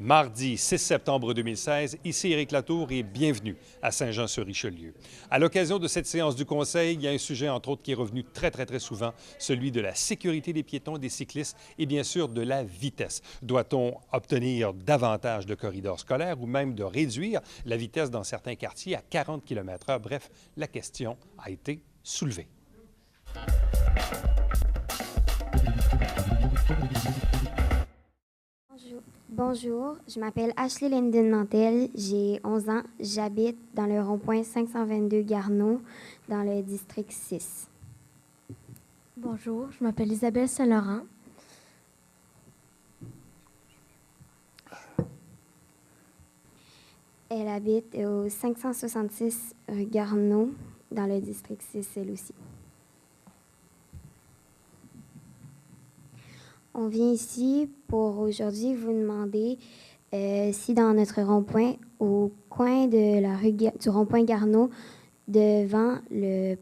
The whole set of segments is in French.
Mardi 6 septembre 2016, ici Éric Latour et bienvenue à Saint-Jean-sur-Richelieu. À l'occasion de cette séance du Conseil, il y a un sujet, entre autres, qui est revenu très souvent, celui de la sécurité des piétons, des cyclistes et bien sûr de la vitesse. Doit-on obtenir davantage de corridors scolaires ou même de réduire la vitesse dans certains quartiers à 40 km/h? Bref, la question a été soulevée. Bonjour, je m'appelle Ashley Linden Nantel, j'ai 11 ans, j'habite dans le rond-point 522 Garneau, dans le district 6. Bonjour, je m'appelle Isabelle Saint-Laurent. Elle habite au 566 rue Garneau, dans le district 6, elle aussi. On vient ici pour aujourd'hui vous demander si dans notre rond-point, au coin de la rue du rond-point Garneau, devant le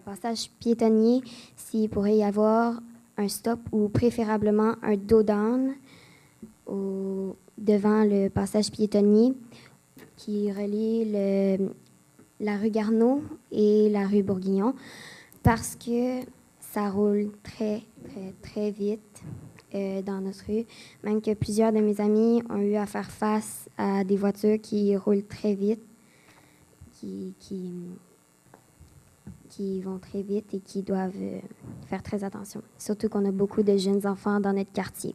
passage piétonnier, s'il pourrait y avoir un stop ou préférablement un dos down devant le passage piétonnier qui relie la rue Garneau et la rue Bourguignon, parce que ça roule très vite dans notre rue. Même que plusieurs de mes amis ont eu à faire face à des voitures qui roulent très vite, qui vont très vite et qui doivent faire très attention. Surtout qu'on a beaucoup de jeunes enfants dans notre quartier.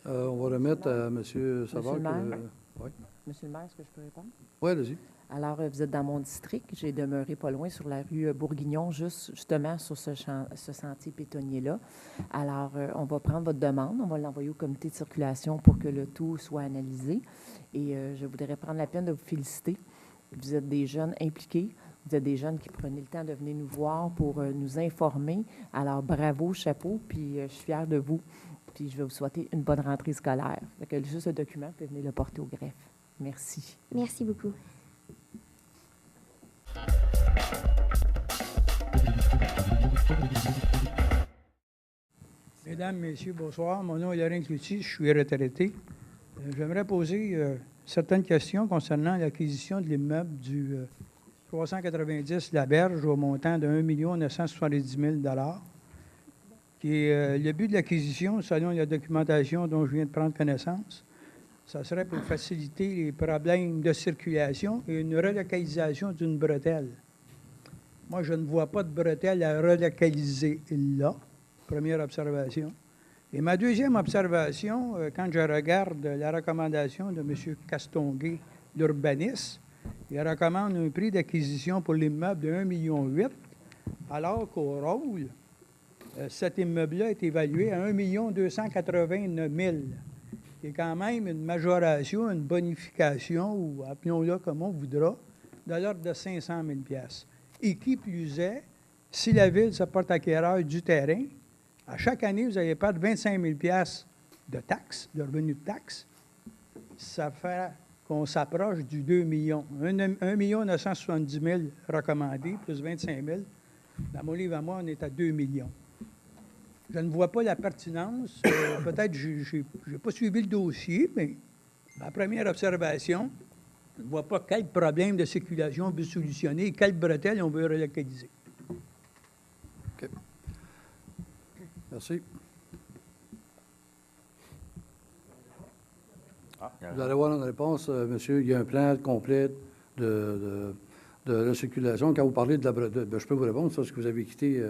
On va remettre à M. Savard. Monsieur le maire? Oui. Monsieur le maire, est-ce que je peux répondre? Oui, allez-y. Alors, vous êtes dans mon district. J'ai demeuré pas loin sur la rue Bourguignon, justement sur ce sentier pétonnier-là. Alors, on va prendre votre demande, on va l'envoyer au comité de circulation pour que le tout soit analysé. Et je voudrais prendre la peine de vous féliciter. Vous êtes des jeunes impliqués. Vous êtes des jeunes qui prenaient le temps de venir nous voir pour nous informer. Alors, bravo, chapeau, puis je suis fière de vous. Puis je vais vous souhaiter une bonne rentrée scolaire. Donc, juste le document, vous pouvez venir le porter au greffe. Merci. Merci beaucoup. Mesdames, Messieurs, bonsoir. Mon nom est Laurent Cloutier, je suis retraité. J'aimerais poser certaines questions concernant l'acquisition de l'immeuble du 390 La Berge au montant de 1 970 000 $. Le but de l'acquisition, selon la documentation dont je viens de prendre connaissance, ça serait pour faciliter les problèmes de circulation et une relocalisation d'une bretelle. Moi, je ne vois pas de bretelle à relocaliser là. Première observation. Et ma deuxième observation, quand je regarde la recommandation de M. Castonguay, l'urbaniste, il recommande un prix d'acquisition pour l'immeuble de 1,8 million, alors qu'au rôle, cet immeuble-là est évalué à 1 289 000, qui est quand même une majoration, une bonification, ou appelons-la comme on voudra, de l'ordre de 500 000 $. Et qui plus est, si la Ville se porte acquéreur du terrain, à chaque année, vous allez perdre 25 000 $ de taxes, de revenus de taxes. Ça fait qu'on s'approche du 2 millions. 1 970 000 recommandés, plus 25 000. Dans mon livre à moi, on est à 2 millions. Je ne vois pas la pertinence. Peut-être que je n'ai pas suivi le dossier, mais ma première observation, je ne vois pas quel problème de circulation on veut solutionner et quelle bretelle on veut relocaliser. OK. Merci. Vous allez avoir une réponse, monsieur. Il y a un plan complet de la circulation. Quand vous parlez de la bretelle, je peux vous répondre, ça, ce que vous avez quitté.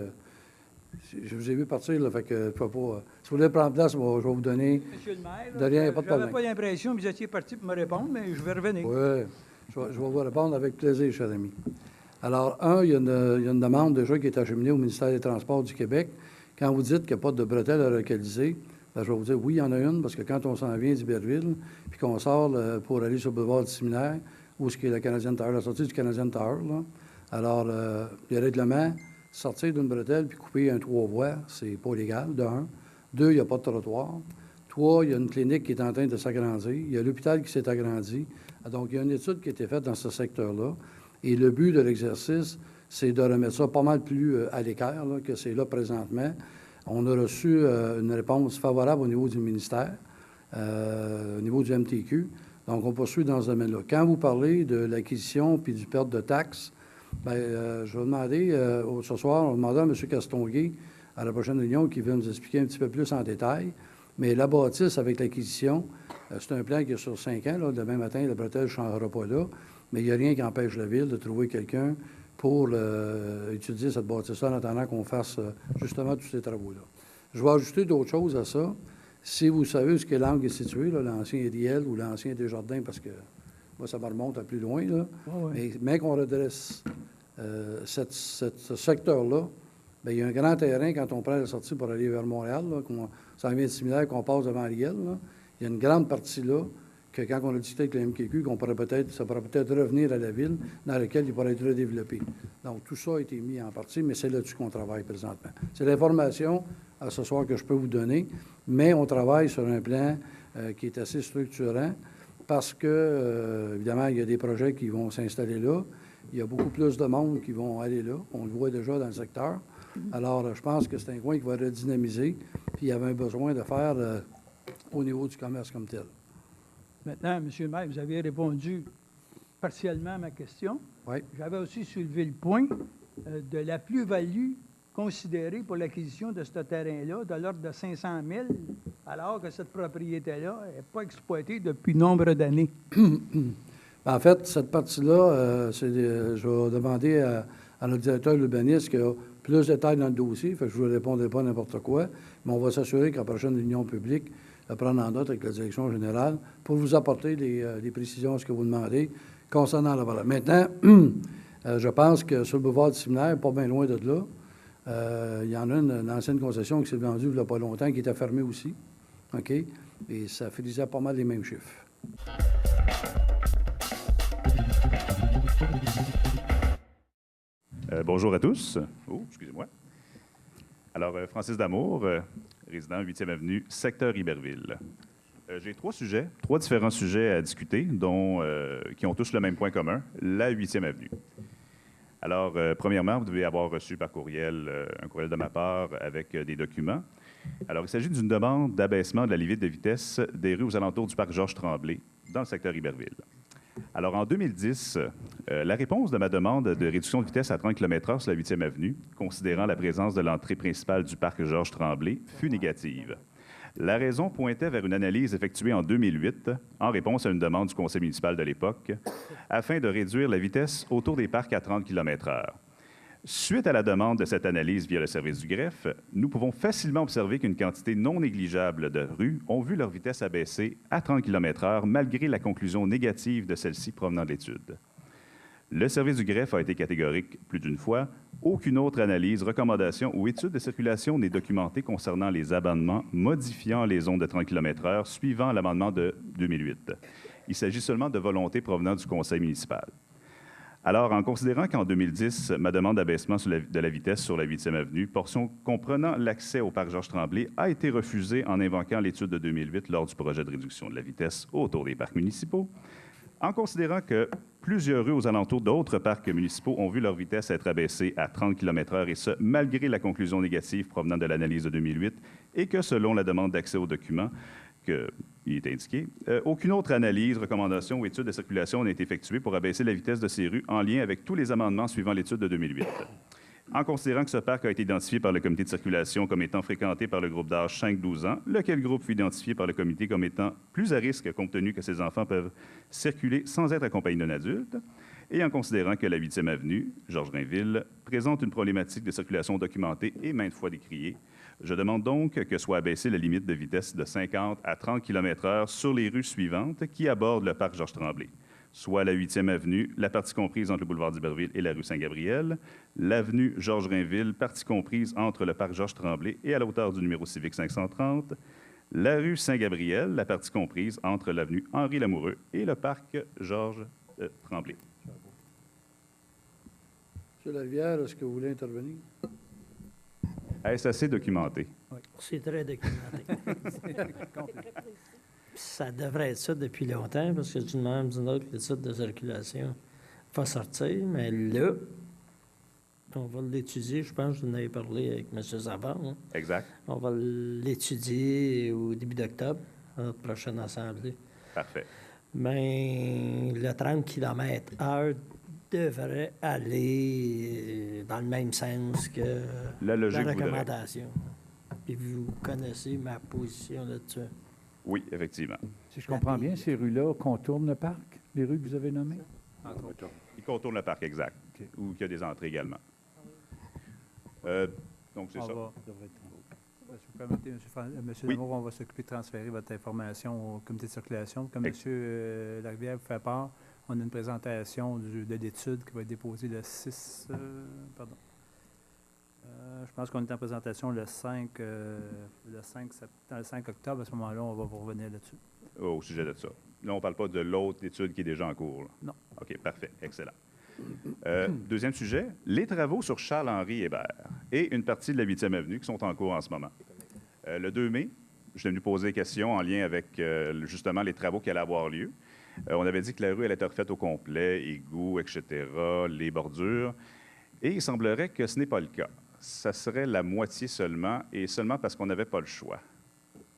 Je vous ai vu partir, là, fait que je peux pas. Si vous voulez prendre place, je vais vous donner. Monsieur le maire, de rien, pas de je n'avais problème. pas l'impression que vous étiez parti pour me répondre, mais je vais revenir. Oui, je vais vous répondre avec plaisir, cher ami. Alors, il y a une demande déjà qui est acheminée au ministère des Transports du Québec. Quand vous dites qu'il n'y a pas de bretelle à localiser, ben, je vais vous dire oui, il y en a une, parce que quand on s'en vient d'Iberville, puis qu'on sort pour aller sur le boulevard du Séminaire, où ce qui est la Canadian Tower, la sortie du Canadian Tower, là, alors, les règlements, sortir d'une bretelle puis couper un 3 voies, c'est pas légal, de 1. 2, il n'y a pas de trottoir. 3, il y a une clinique qui est en train de s'agrandir. Il y a l'hôpital qui s'est agrandi. Donc, il y a une étude qui a été faite dans ce secteur-là. Et le but de l'exercice, c'est de remettre ça pas mal plus à l'équerre là, que c'est là présentement. On a reçu une réponse favorable au niveau du ministère, au niveau du MTQ. Donc, on poursuit dans ce domaine-là. Quand vous parlez de l'acquisition puis du perte de taxes, bien, je vais demander, ce soir, on va demander à M. Castonguay, à la prochaine réunion, qui va nous expliquer un petit peu plus en détail. Mais la bâtisse avec l'acquisition, c'est un plan qui est sur 5 ans. Là. Demain matin, la bretelle ne changera pas là. Mais il n'y a rien qui empêche la Ville de trouver quelqu'un pour utiliser cette bâtisse-là en attendant qu'on fasse justement tous ces travaux-là. Je vais ajouter d'autres choses à ça. Si vous savez où est-ce que l'angle est situé, l'ancien Riel ou l'ancien Desjardins, parce que moi, ça me remonte à plus loin, là. Oh, oui. Mais qu'on redresse ce secteur-là, bien, il y a un grand terrain quand on prend la sortie pour aller vers Montréal, là, ça devient similaire qu'on passe devant Riel. Là. Il y a une grande partie là que quand on a discuté avec le MQQ, ça pourrait peut-être revenir à la Ville, dans laquelle il pourrait être redéveloppé. Donc, tout ça a été mis en partie, mais c'est là-dessus qu'on travaille présentement. C'est l'information à ce soir que je peux vous donner, mais on travaille sur un plan qui est assez structurant parce que, évidemment, il y a des projets qui vont s'installer là. Il y a beaucoup plus de monde qui vont aller là. On le voit déjà dans le secteur. Alors, je pense que c'est un coin qui va redynamiser, puis il y avait un besoin de faire au niveau du commerce comme tel. Maintenant, M. le maire, vous avez répondu partiellement à ma question. Oui. J'avais aussi soulevé le point de la plus-value considérée pour l'acquisition de ce terrain-là, de l'ordre de 500 000, alors que cette propriété-là n'est pas exploitée depuis nombre d'années. En fait, cette partie-là, je vais demander à notre directeur de l'urbanisme qui a plus de détails dans le dossier, fait que je ne vous répondrai pas n'importe quoi, mais on va s'assurer qu'à la prochaine réunion publique, prendre en note avec la direction générale pour vous apporter les précisions à ce que vous demandez concernant la valeur. Maintenant, je pense que sur le boulevard du Séminaire, pas bien loin de là, il y en a une ancienne concession qui s'est vendue il n'y a pas longtemps, qui était fermée aussi. OK? Et ça faisait pas mal les mêmes chiffres. Bonjour à tous. Oh, excusez-moi. Alors, Francis Damour, résident 8e Avenue, secteur Iberville. J'ai trois différents sujets à discuter, qui ont tous le même point commun, la 8e Avenue. Alors, premièrement, vous devez avoir reçu par courriel un courriel de ma part avec des documents. Alors, il s'agit d'une demande d'abaissement de la limite de vitesse des rues aux alentours du parc Georges-Tremblay, dans le secteur Iberville. Alors, en 2010, la réponse de ma demande de réduction de vitesse à 30 km/h sur la 8e Avenue, considérant la présence de l'entrée principale du parc Georges-Tremblay, fut négative. La raison pointait vers une analyse effectuée en 2008, en réponse à une demande du conseil municipal de l'époque, afin de réduire la vitesse autour des parcs à 30 km/h. Suite à la demande de cette analyse via le service du greffe, nous pouvons facilement observer qu'une quantité non négligeable de rues ont vu leur vitesse abaisser à 30 km/h malgré la conclusion négative de celle-ci provenant de l'étude. Le service du greffe a été catégorique plus d'une fois. Aucune autre analyse, recommandation ou étude de circulation n'est documentée concernant les amendements modifiant les zones de 30 km/h suivant l'amendement de 2008. Il s'agit seulement de volontés provenant du conseil municipal. Alors, en considérant qu'en 2010, ma demande d'abaissement de la vitesse sur la 8e Avenue, portion comprenant l'accès au parc Georges-Tremblay, a été refusée en invoquant l'étude de 2008 lors du projet de réduction de la vitesse autour des parcs municipaux, en considérant que plusieurs rues aux alentours d'autres parcs municipaux ont vu leur vitesse être abaissée à 30 km/h, et ce, malgré la conclusion négative provenant de l'analyse de 2008, et que, selon la demande d'accès aux documents, il est indiqué, aucune autre analyse, recommandation ou étude de circulation n'a été effectuée pour abaisser la vitesse de ces rues en lien avec tous les amendements suivant l'étude de 2008. En considérant que ce parc a été identifié par le comité de circulation comme étant fréquenté par le groupe d'âge 5-12 ans, lequel groupe fut identifié par le comité comme étant plus à risque compte tenu que ces enfants peuvent circuler sans être accompagnés d'un adulte, et en considérant que la 8e Avenue, Georges-Rainville, présente une problématique de circulation documentée et maintes fois décriée, je demande donc que soit abaissée la limite de vitesse de 50 à 30 km/h sur les rues suivantes qui abordent le parc Georges-Tremblay, soit la 8e Avenue, la partie comprise entre le boulevard d'Iberville et la rue Saint-Gabriel, l'avenue Georges-Rainville, partie comprise entre le parc Georges-Tremblay et à la hauteur du numéro civique 530, la rue Saint-Gabriel, la partie comprise entre l'avenue Henri-Lamoureux et le parc Georges-Tremblay. M. Larivière, est-ce que vous voulez intervenir? Est-ce assez documenté? Oui, c'est très documenté. Ça devrait être ça depuis longtemps, parce que d'une même d'une autre, l'étude de circulation va sortir, mais là, On va l'étudier, je pense que vous en avez parlé avec M. Savard. Hein. Exact. On va l'étudier au début d'octobre, à notre prochaine assemblée. Parfait. Mais le 30 km/h devrait aller dans le même sens que La logique voudrait. recommandation. Puis vous connaissez ma position là-dessus. Oui, effectivement. Si je comprends bien, ces rues-là contournent le parc, les rues que vous avez nommées? Il contourne le parc, exact. OK. Où il y a des entrées également. Donc, c'est ça. Si vous permettez, M. Oui. Lamour, on va s'occuper de transférer votre information au comité de circulation. Comme M. Larivière vous fait part, on a une présentation de l'étude qui va être déposée le 6... pardon. Je pense qu'on est en présentation le 5 octobre. À ce moment-là, on va vous revenir là-dessus. Au sujet de ça. Là, on ne parle pas de l'autre étude qui est déjà en cours. Là. Non. OK, parfait. Excellent. Deuxième sujet, les travaux sur Charles-Henri Hébert et une partie de la 8e avenue qui sont en cours en ce moment. Le 2 mai, je suis venu poser des questions en lien avec justement les travaux qui allaient avoir lieu. On avait dit que la rue allait être refaite au complet, égouts, etc., les bordures. Et il semblerait que ce n'est pas le cas. Ça serait la moitié seulement, et seulement parce qu'on n'avait pas le choix.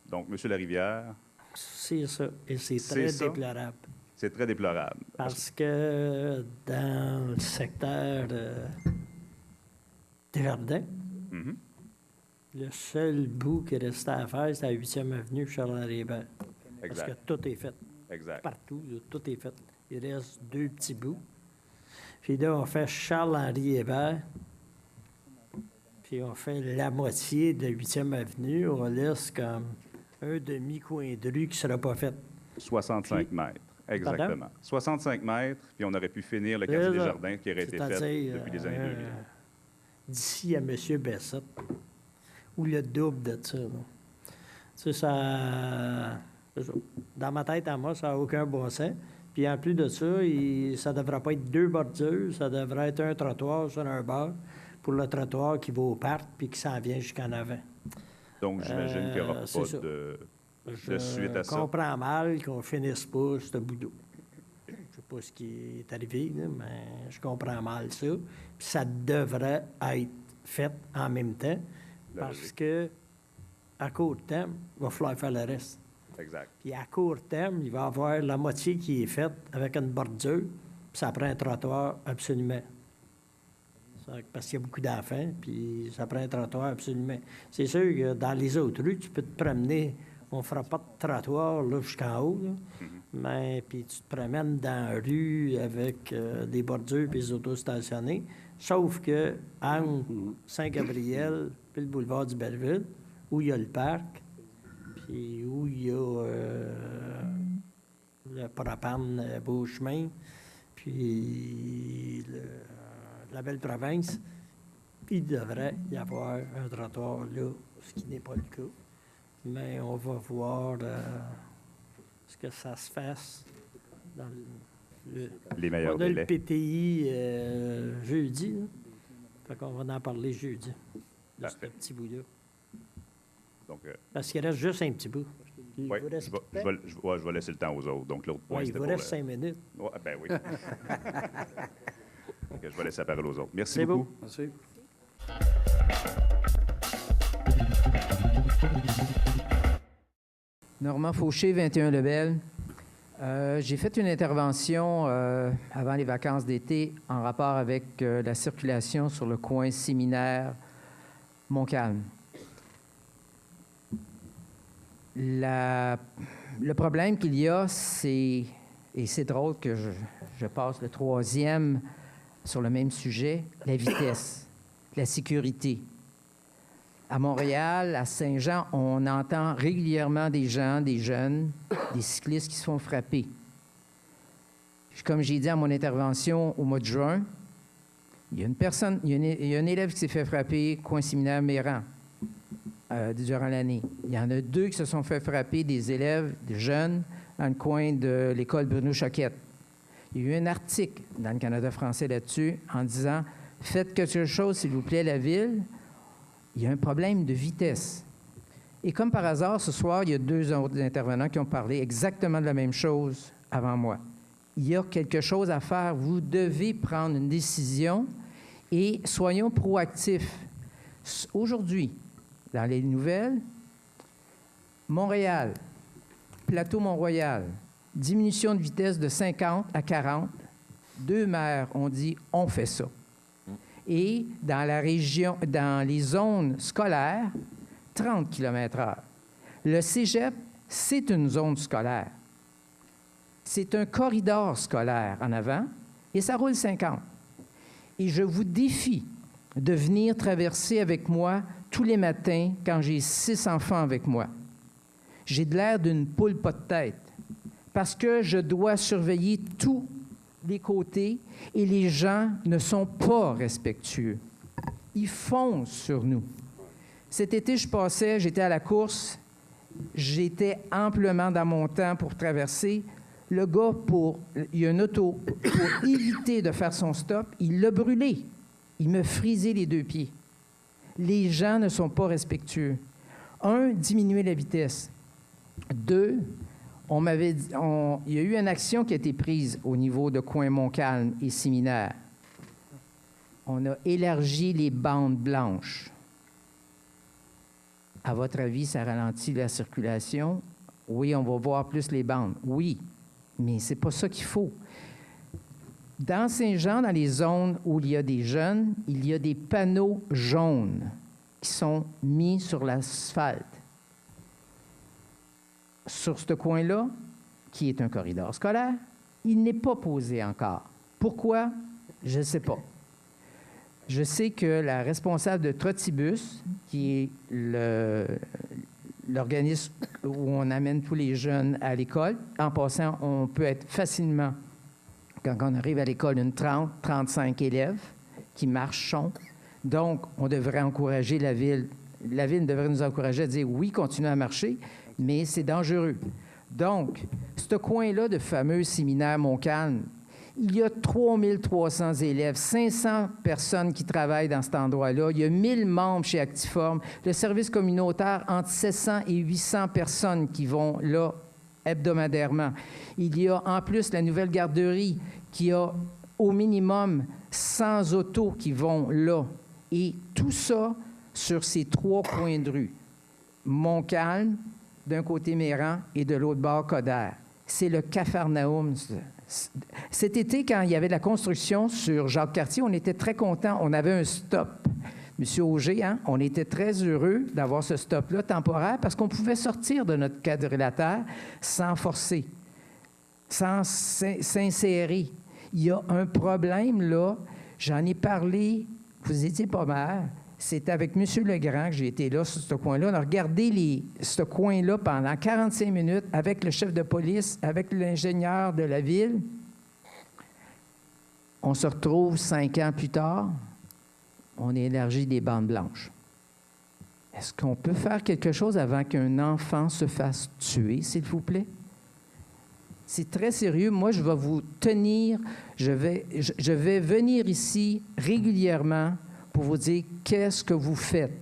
Donc, M. Larivière... C'est ça. Et c'est C'est très ça. déplorable. C'est très déplorable. Parce que dans le secteur des jardins, Mhm. le seul bout qui restait à faire, c'est la 8e avenue Charles-Henri Hébert. Parce que Exact. tout est fait. Exact. Partout, là, tout est fait. Il reste 2 petits bouts. Puis là, on fait Charles-Henri Hébert. Puis on fait la moitié de la 8e avenue. On laisse comme un demi-coin de rue qui ne sera pas fait. 65 Puis- mètres. Exactement. Pardon? 65 mètres, puis on aurait pu finir le quartier des Là, Jardins qui aurait été fait c'est-à-dire, depuis les années 2000. D'ici à M. Bessette, ou le double de ça. là. Tu sais, ça... Dans ma tête, à moi, ça n'a aucun bon sens. Puis en plus de ça, ça ne devrait pas être 2 bordures, ça devrait être un trottoir sur un bord pour le trottoir qui va au parc puis qui s'en vient jusqu'en avant. Donc, j'imagine qu'il n'y aura c'est pas ça. de Je suite à ça. comprends mal qu'on finisse pas ce bout d'eau. Je sais pas ce qui est arrivé, là, mais je comprends mal ça. Puis ça devrait être fait en même temps La parce logique. que à court terme, il va falloir faire le reste. Exact. Puis à court terme, il va y avoir la moitié qui est faite avec une bordure, puis ça prend un trottoir absolument. Parce qu'il y a beaucoup d'enfants, puis ça prend un trottoir absolument. C'est sûr que dans les autres rues, tu peux te promener. On ne fera pas de trottoir là, jusqu'en haut, là. Mais puis tu te promènes dans la rue avec des bordures et des autos stationnés. Sauf que entre Saint-Gabriel puis le boulevard du Belleville, où il y a le parc, puis où il y a le propane Beauchemin, puis la belle province, il devrait y avoir un trottoir là, ce qui n'est pas le cas. Mais on va voir ce que ça se fasse dans Les meilleurs on a le délais. PTI jeudi. Là. Fait qu'on va en parler jeudi, de ce Parfait. petit bout-là. Donc, Parce qu'il reste juste un petit bout. Il ouais, vous reste je vais, du temps? je vais laisser le temps aux autres. Donc, l'autre point, Ouais, il c'était vous pour reste 5 minutes. Ouais, ben oui. Donc, je vais laisser la parole aux autres. Merci C'est beaucoup. beau. Merci. Normand Fauché, 21 Lebel. J'ai fait une intervention avant les vacances d'été en rapport avec la circulation sur le coin séminaire Montcalm. Le problème qu'il y a, c'est, et c'est drôle que je passe le 3e sur le même sujet, la vitesse, la sécurité. À Montréal, à Saint-Jean, on entend régulièrement des gens, des jeunes, des cyclistes qui se font frapper. Comme j'ai dit à mon intervention au mois de juin, il y a un élève qui s'est fait frapper, coin séminaire Méran, durant l'année. Il y en a 2 qui se sont fait frapper, des élèves, des jeunes, dans le coin de l'école Bruno Choquette. Il y a eu un article dans le Canada français là-dessus en disant « Faites quelque chose, s'il vous plaît, la ville. Il y a un problème de vitesse. » Et comme par hasard, ce soir, il y a 2 autres intervenants qui ont parlé exactement de la même chose avant moi. Il y a quelque chose à faire. Vous devez prendre une décision. Et soyons proactifs. Aujourd'hui, dans les nouvelles, Montréal, Plateau Mont-Royal, diminution de vitesse de 50 à 40. 2 maires ont dit « on fait ça ». Et dans la région, dans les zones scolaires, 30 km/h. Le cégep, c'est une zone scolaire. C'est un corridor scolaire en avant et ça roule 50. Et je vous défie de venir traverser avec moi tous les matins quand j'ai 6 enfants avec moi. J'ai de l'air d'une poule pas de tête parce que je dois surveiller tous les côtés et les gens ne sont pas respectueux. Ils foncent sur nous. Cet été, j'étais à la course, j'étais amplement dans mon temps pour traverser. Le gars, il y a une auto, pour éviter de faire son stop, il l'a brûlé. Il me frisait les 2 pieds. Les gens ne sont pas respectueux. 1, diminuer la vitesse. 2, il y a eu une action qui a été prise au niveau de Coin-Montcalm et Séminaire. On a élargi les bandes blanches. À votre avis, ça ralentit la circulation? Oui, on va voir plus les bandes. Oui, mais c'est pas ça qu'il faut. Dans Saint-Jean, dans les zones où il y a des jeunes, il y a des panneaux jaunes qui sont mis sur l'asphalte. Sur ce coin-là, qui est un corridor scolaire, il n'est pas posé encore. Pourquoi? Je ne sais pas. Je sais que la responsable de Trottibus, qui est l'organisme où on amène tous les jeunes à l'école, en passant, on peut être facilement, quand on arrive à l'école, une 30, 35 élèves qui marchent. Donc, on devrait encourager la ville. La ville devrait nous encourager à dire oui, continuez à marcher, mais c'est dangereux. Donc, ce coin-là de fameux séminaire Montcalm, il y a 3300 élèves, 500 personnes qui travaillent dans cet endroit-là. Il y a 1000 membres chez Actiform. Le service communautaire, entre 700 et 800 personnes qui vont là hebdomadairement. Il y a en plus la nouvelle garderie qui a au minimum 100 autos qui vont là. Et tout ça sur ces 3 coins de rue. Montcalm, d'un côté Méran et de l'autre bord Coder. C'est le Capharnaüm. Cet été, quand il y avait de la construction sur Jacques-Cartier, on était très contents. On avait un stop. Monsieur Auger, on était très heureux d'avoir ce stop-là temporaire parce qu'on pouvait sortir de notre quadrilatère sans forcer, sans s'insérer. Il y a un problème là. J'en ai parlé. Vous étiez pas mal. C'est avec M. Legrand que j'ai été là, sur ce coin-là. On a regardé ce coin-là pendant 45 minutes avec le chef de police, avec l'ingénieur de la ville. On se retrouve 5 ans plus tard. On a élargi des bandes blanches. Est-ce qu'on peut faire quelque chose avant qu'un enfant se fasse tuer, s'il vous plaît? C'est très sérieux. Moi, je vais vous tenir. Je vais venir ici régulièrement pour vous dire qu'est-ce que vous faites.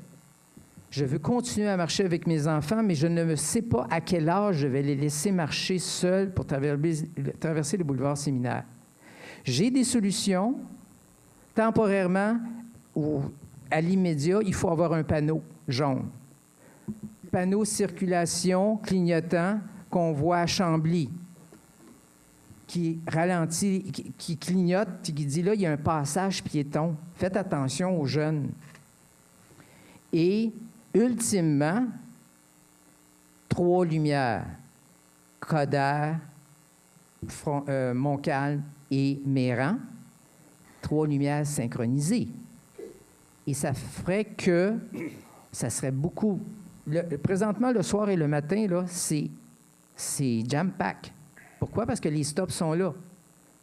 Je veux continuer à marcher avec mes enfants, mais je ne sais pas à quel âge je vais les laisser marcher seuls pour traverser le boulevard Séminaire. J'ai des solutions. Temporairement ou à l'immédiat, il faut avoir un panneau jaune. Panneau circulation clignotant qu'on voit à Chambly, qui ralentit, qui clignote, qui dit là, il y a un passage piéton. Faites attention aux jeunes. Et, ultimement, 3 lumières. Coder, Montcalm et Méran. 3 lumières synchronisées. Et ça ferait que ça serait beaucoup... présentement, le soir et le matin, là, c'est jam-pack. Pourquoi? Parce que les stops sont là.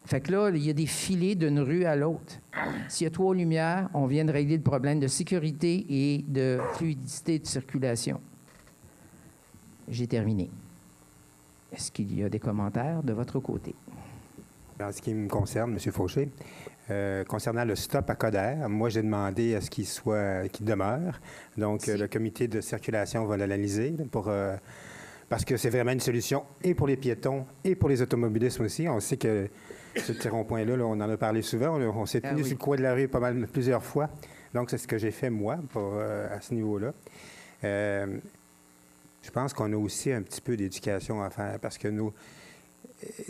Fait que là, il y a des filets d'une rue à l'autre. S'il y a 3 lumières, on vient de régler le problème de sécurité et de fluidité de circulation. J'ai terminé. Est-ce qu'il y a des commentaires de votre côté? En ce qui me concerne, M. Fauché, concernant le stop à Coder, moi, j'ai demandé à ce qu'il demeure. Donc, le comité de circulation va l'analyser pour parce que c'est vraiment une solution et pour les piétons et pour les automobilistes aussi. On sait que ce petit rond-point-là, là, on en a parlé souvent. On s'est tenu sur le coin de la rue plusieurs fois. Donc, c'est ce que j'ai fait, moi, à ce niveau-là. Je pense qu'on a aussi un petit peu d'éducation à faire parce que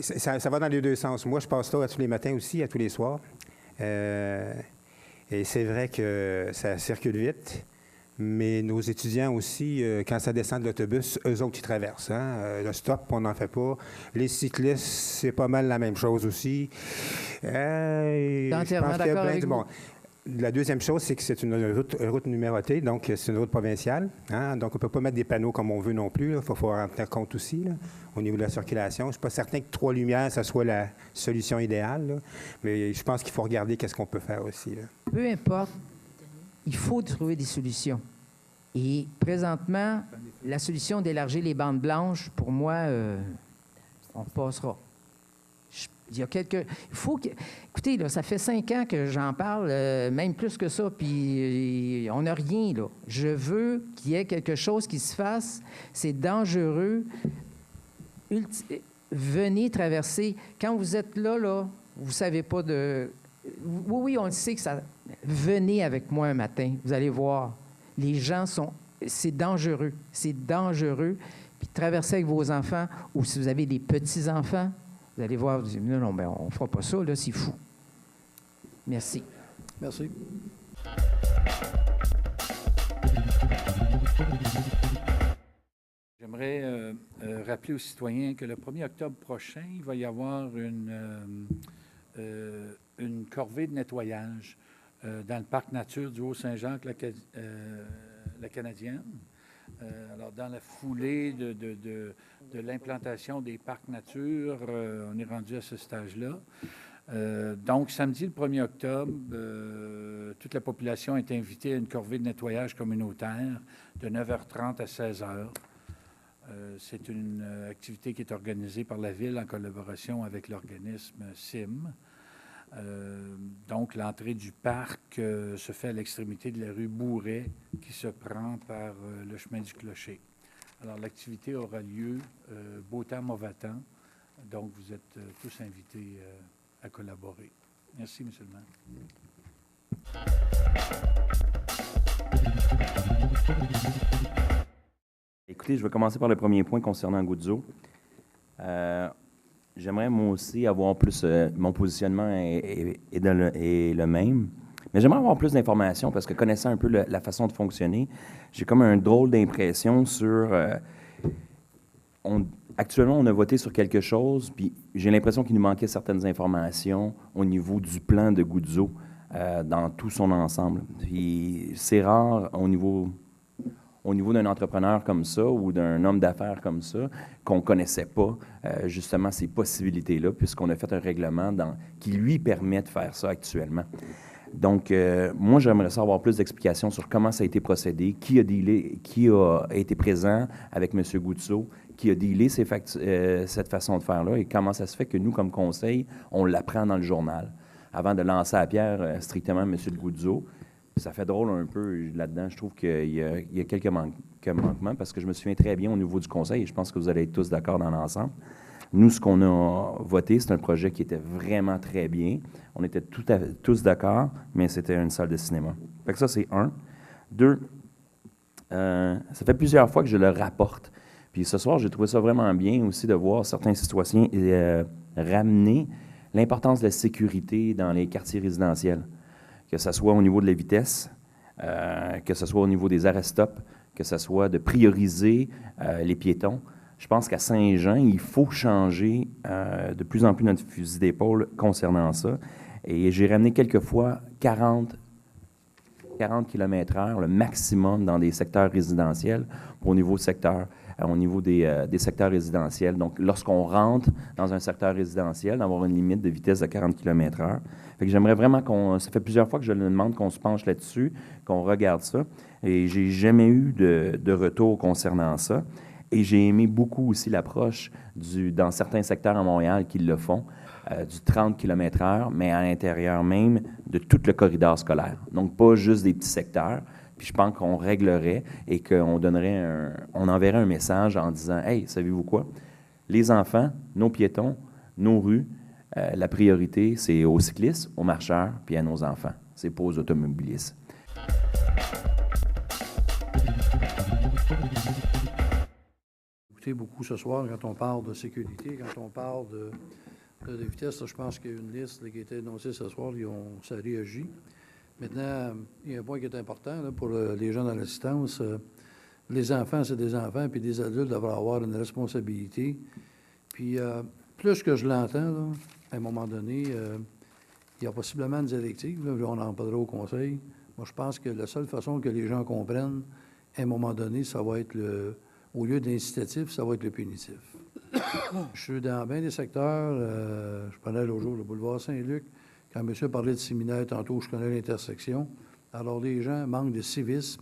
ça va dans les deux sens. Moi, je passe là à tous les matins aussi, à tous les soirs. Et c'est vrai que ça circule vite. Mais nos étudiants aussi, quand ça descend de l'autobus, eux autres, ils traversent. Hein? Le stop, on n'en fait pas. Les cyclistes, c'est pas mal la même chose aussi. Entièrement d'accord avec vous. La deuxième chose, c'est que c'est une route numérotée, donc c'est une route provinciale. Hein? Donc, on ne peut pas mettre des panneaux comme on veut non plus. Il faut en tenir compte aussi là, au niveau de la circulation. Je ne suis pas certain que 3 lumières, ça soit la solution idéale. Là. Mais je pense qu'il faut regarder qu'est-ce qu'on peut faire aussi. Là. Peu importe, il faut trouver des solutions. Et présentement, la solution d'élargir les bandes blanches, pour moi, on passera. Il y a quelques... Il faut que... Écoutez, là, ça fait 5 ans que j'en parle, même plus que ça, puis on n'a rien, là. Je veux qu'il y ait quelque chose qui se fasse. C'est dangereux. Venez traverser. Quand vous êtes là, vous ne savez pas de... Oui, on le sait que ça... Venez avec moi un matin, vous allez voir. Les gens sont... C'est dangereux. C'est dangereux. Puis traverser avec vos enfants, ou si vous avez des petits-enfants, vous allez voir, vous dites, non, ben, on ne fera pas ça, là, c'est fou. Merci. Merci. J'aimerais rappeler aux citoyens que le 1er octobre prochain, il va y avoir une corvée de nettoyage dans le parc nature du Haut-Saint-Jacques, la Canadienne. Alors, dans la foulée de l'implantation des parcs nature, on est rendu à ce stage-là. Donc, samedi, le 1er octobre, toute la population est invitée à une corvée de nettoyage communautaire de 9h30 à 16h. C'est une activité qui est organisée par la Ville en collaboration avec l'organisme CIM. Donc, l'entrée du parc se fait à l'extrémité de la rue Bourret, qui se prend par le chemin du Clocher. Alors, l'activité aura lieu beau temps, mauvais temps. Donc, vous êtes tous invités à collaborer. Merci, M. le maire. Écoutez, je vais commencer par le premier point concernant Goudzo. J'aimerais, moi aussi, avoir plus... mon positionnement est le même. Mais j'aimerais avoir plus d'informations parce que connaissant un peu la façon de fonctionner, j'ai comme un drôle d'impression sur... actuellement, on a voté sur quelque chose, puis j'ai l'impression qu'il nous manquait certaines informations au niveau du plan de Goudzo dans tout son ensemble. Puis c'est rare au niveau d'un entrepreneur comme ça ou d'un homme d'affaires comme ça, qu'on ne connaissait pas justement ces possibilités-là, puisqu'on a fait un règlement qui lui permet de faire ça actuellement. Donc, moi, j'aimerais savoir plus d'explications sur comment ça a été procédé, qui a été présent avec M. Goudzo, qui a dealé cette façon de faire-là, et comment ça se fait que nous, comme conseil, on l'apprend dans le journal, avant de lancer à pierre strictement M. Goudzo. Ça fait drôle un peu là-dedans. Je trouve qu'il y a quelques manquements parce que je me souviens très bien au niveau du conseil et je pense que vous allez être tous d'accord dans l'ensemble. Nous, ce qu'on a voté, c'est un projet qui était vraiment très bien. On était tous d'accord, mais c'était une salle de cinéma. Fait que ça, c'est 1. 2, ça fait plusieurs fois que je le rapporte. Puis ce soir, j'ai trouvé ça vraiment bien aussi de voir certains citoyens ramener l'importance de la sécurité dans les quartiers résidentiels. Que ce soit au niveau de la vitesse, que ce soit au niveau des arrêts-stop, que ce soit de prioriser les piétons. Je pense qu'à Saint-Jean, il faut changer de plus en plus notre fusil d'épaule concernant ça. Et j'ai ramené quelquefois 40 km/h, le maximum dans des secteurs résidentiels au niveau des secteurs résidentiels. Donc, lorsqu'on rentre dans un secteur résidentiel, d'avoir une limite de vitesse de 40 km/h. Fait que j'aimerais vraiment ça fait plusieurs fois que je le demande qu'on se penche là-dessus, qu'on regarde ça. Et j'ai jamais eu de retour concernant ça. Et j'ai aimé beaucoup aussi l'approche dans certains secteurs à Montréal qui le font, du 30 km/h, mais à l'intérieur même de tout le corridor scolaire. Donc, pas juste des petits secteurs. Puis je pense qu'on réglerait et qu'on on enverrait un message en disant « Hey, savez-vous quoi? Les enfants, nos piétons, nos rues, la priorité, c'est aux cyclistes, aux marcheurs, puis à nos enfants. C'est pas aux automobilistes. » Écoutez beaucoup ce soir quand on parle de sécurité, quand on parle de vitesse. Là, je pense qu'il y a une liste là, qui a été annoncée ce soir, ça réagit. Maintenant, il y a un point qui est important là, pour les gens dans l'assistance. Les enfants, c'est des enfants, puis des adultes devraient avoir une responsabilité. Puis, plus que je l'entends, là, à un moment donné, il y a possiblement une directive, là, on en parlera au Conseil. Moi, je pense que la seule façon que les gens comprennent, à un moment donné, ça va être au lieu d'incitatif, ça va être le punitif. Je suis dans bien des secteurs, je prenais l'autre jour le boulevard Saint-Luc. Quand monsieur parlait de séminaire, tantôt, je connais l'intersection. Alors, les gens manquent de civisme.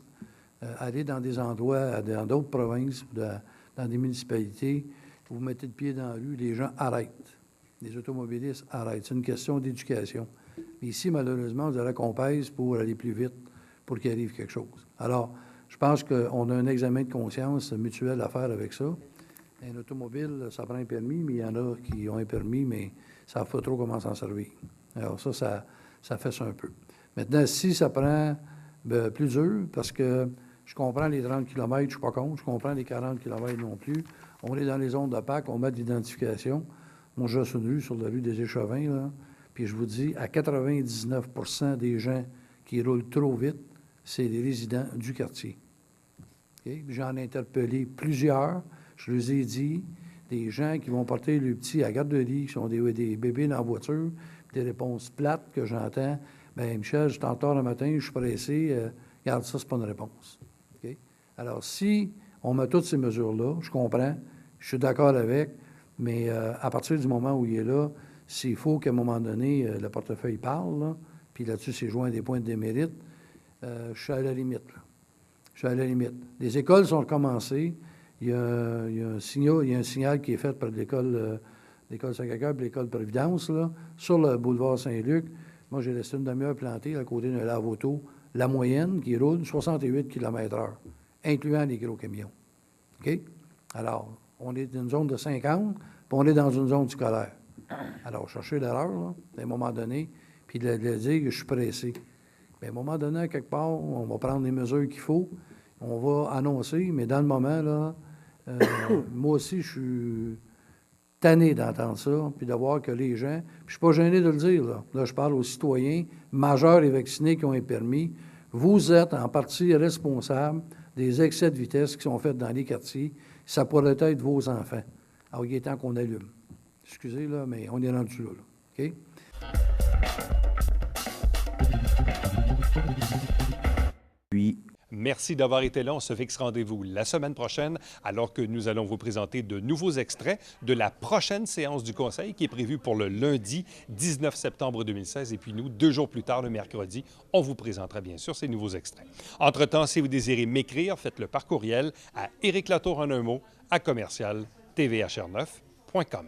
Aller dans des endroits, dans d'autres provinces, dans des municipalités, vous mettez le pied dans la rue, les gens arrêtent. Les automobilistes arrêtent. C'est une question d'éducation. Mais ici, malheureusement, vous allez qu'on pèse pour aller plus vite, pour qu'il arrive quelque chose. Alors, je pense qu'on a un examen de conscience mutuel à faire avec ça. Un automobile, ça prend un permis, mais il y en a qui ont un permis, mais ça ne savent pas trop comment s'en servir. Alors ça fait ça un peu. Maintenant, si ça prend plus dur, parce que je comprends les 30 km, je ne suis pas contre, je comprends les 40 km non plus. On est dans les zones de Pâques, on met de l'identification. Moi, je suis une rue sur la rue des Échevins, là, puis je vous dis, à 99 % des gens qui roulent trop vite, c'est les résidents du quartier. Okay? J'en ai interpellé plusieurs. Je leur ai dit, des gens qui vont porter le petit à la garderie, qui sont des bébés dans la voiture, des réponses plates que j'entends. Bien, Michel, je t'entends le matin, je suis pressé. Regarde, ça, c'est pas une réponse. Okay? Alors, si on met toutes ces mesures-là, je comprends, je suis d'accord avec, mais à partir du moment où il est là, s'il faut qu'à un moment donné, le portefeuille parle, là, puis là-dessus, c'est joint des points de démérite, je suis à la limite. Là. Je suis à la limite. Les écoles sont recommencées. Il y a un signal qui est fait par l'école Sacré-Cœur et l'école Providence, là, sur le boulevard Saint-Luc. Moi, j'ai laissé une demi-heure plantée à côté d'un lave-auto. La moyenne qui roule 68 km/h, incluant les gros camions. OK? Alors, on est dans une zone de 50, puis on est dans une zone scolaire. Alors, chercher l'erreur, là, à un moment donné, puis de dire que je suis pressé. Bien, à un moment donné, à quelque part, on va prendre les mesures qu'il faut. On va annoncer, mais dans le moment, là, moi aussi, je suis tanné d'entendre ça, puis de voir que les gens, puis je ne suis pas gêné de le dire, là, je parle aux citoyens majeurs et vaccinés qui ont un permis, vous êtes en partie responsables des excès de vitesse qui sont faits dans les quartiers. Ça pourrait être vos enfants. Alors, il est temps qu'on allume. Excusez, là, mais on est rendu là. OK? Puis, merci d'avoir été là. On se fixe rendez-vous la semaine prochaine alors que nous allons vous présenter de nouveaux extraits de la prochaine séance du Conseil qui est prévue pour le lundi 19 septembre 2016. Et puis nous, 2 jours plus tard, le mercredi, on vous présentera bien sûr ces nouveaux extraits. Entre-temps, si vous désirez m'écrire, faites-le par courriel à Éric Latour en un mot à commercial tvhr9.com.